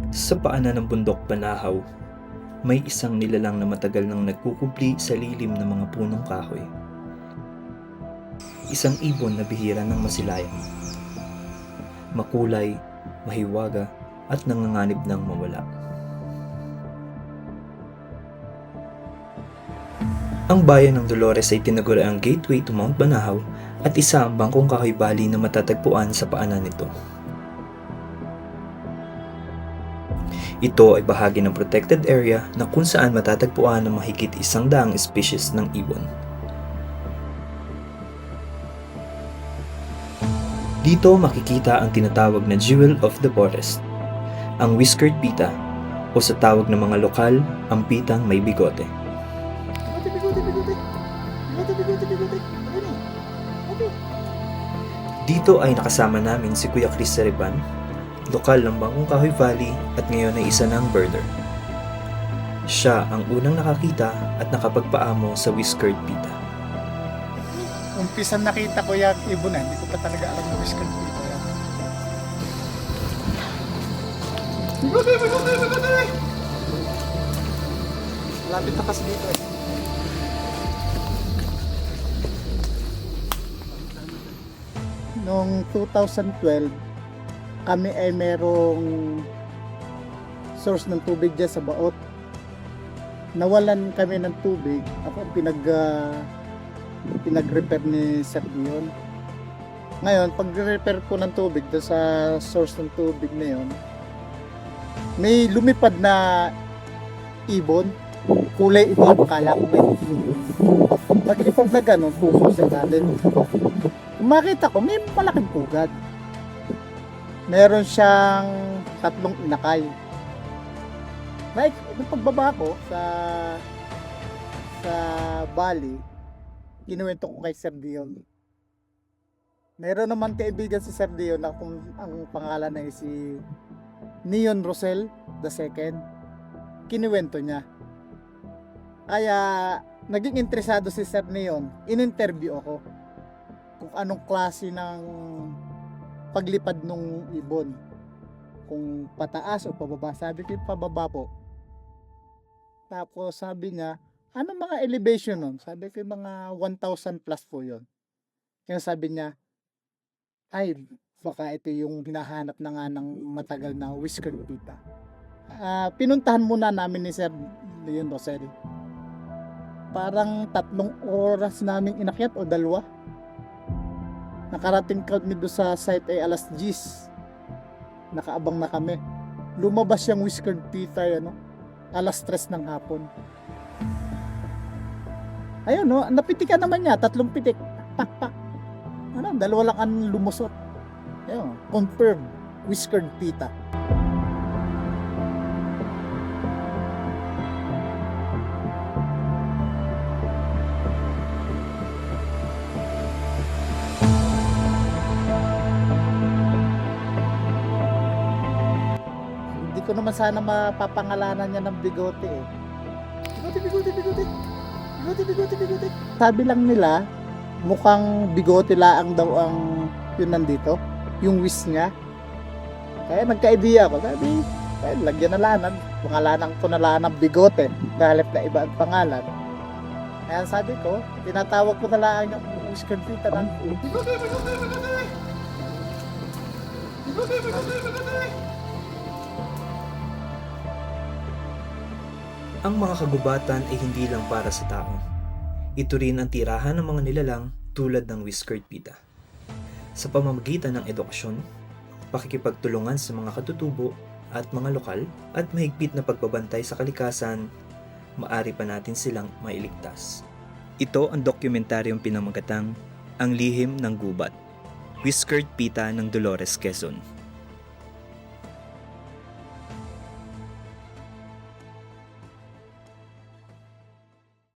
Sa paanan ng bundok Banahaw, may isang nilalang na matagal nang nagkukubli sa lilim ng mga punong kahoy. Isang ibon na bihira ng masilayan. Makulay, mahiwaga, at nanganganib ng mawala. Ang bayan ng Dolores ay tinaguriang gateway to Mount Banahaw at isa ang bangkong kahoy valley na matatagpuan sa paanan nito. Ito ay bahagi ng protected area na kung saan matatagpuan ang mahigit 100 species ng ibon. Dito makikita ang tinatawag na jewel of the forest, ang whiskered pita o sa tawag ng mga lokal, ang pitang may bigote. Dito ay nakasama namin si Kuya Chris Sariban, lokal ng Bangkong Kahoy Valley at ngayon ay isa ng birder. Siya ang unang nakakita at nakapagpaamo sa whiskered pita. Umpisan nakita ko yung ibon na, hindi ko pa talaga alam na whiskered pita yan. Bigote! Lapit na kasi dito eh. Noong 2012, kami ay merong source ng tubig dyan sa Baot. Nawalan kami ng tubig. Ako ang pinag-repair ni Sir Dion. Ngayon, pag-repair ko ng tubig doon sa source ng tubig na yun, may lumipad na ibon. Kulay ito, akala ko may ibon. Pag-ipag na gano'n, puso sa natin. Makita ko, may malaking pugad. Meron siyang 3 inakay. Nung pagbaba ko sa Bali, kinuwento ko kay Sir Dion. Meron naman kaibigan si Sir Dion na kung ang pangalan ay si Neon Rosel II. Kinuwento niya. Kaya naging interesado si Sir Neon. In-interview ako kung anong klase ng paglipad nung ibon, kung pataas o pababa. Sabi ko pababa po. Tapos sabi niya, ano mga elevation nun? Sabi ko mga 1,000 plus po yun. Kaya sabi niya, ay baka ito yung hinahanap na nga ng matagal na whiskered pita. Pinuntahan muna namin ni Sir Leon Rosel. Parang 3 oras namin inakyat o 2. Nakarating kami doon sa site ay alas 10. Nakaabang na kami. Lumabas yung whiskered pita alas 3 ng hapon. Ayun napitikan naman niya, 3 pitik. Pak pak. 2 lang ang lumusot. Ayun, confirmed whiskered pita. Hindi ko naman sana mapapangalanan niya ng bigote eh. Bigote. Sabi lang nila, mukhang bigote laang daw ang yun nandito, yung wish niya. Kaya nagka-idea ako, sabi, lagyan na lanan, pangalanan ko na lang ng bigote, galit na iba ang pangalan. Kaya sabi ko, tinatawag ko na lang yung whiskered pita ng bigote. Ang mga kagubatan ay hindi lang para sa tao. Ito rin ang tirahan ng mga nilalang tulad ng whiskered pita. Sa pamamagitan ng edukasyon, pakikipagtulungan sa mga katutubo at mga lokal at mahigpit na pagbabantay sa kalikasan, maaari pa natin silang mailigtas. Ito ang dokumentaryong pinamagatang Ang Lihim ng Gubat, Whiskered Pita ng Dolores, Quezon.